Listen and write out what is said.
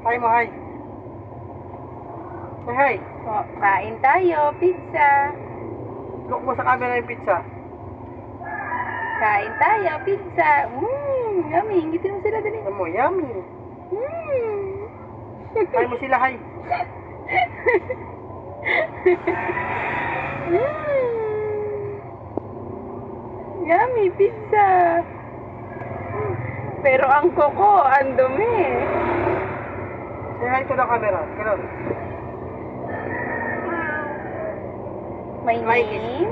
Hi mo, hi. Say hi. O, kain tayo, pizza. Look mo sa camera yung pizza. Kain tayo, pizza. Yummy. Ingitin mo sila dali. Ano mo, yummy. Mmm. Hi mo sila, hi. Yummy, pizza. Pero ang koko, ang dumi. Say hi to the camera. Ganun. My Like it. name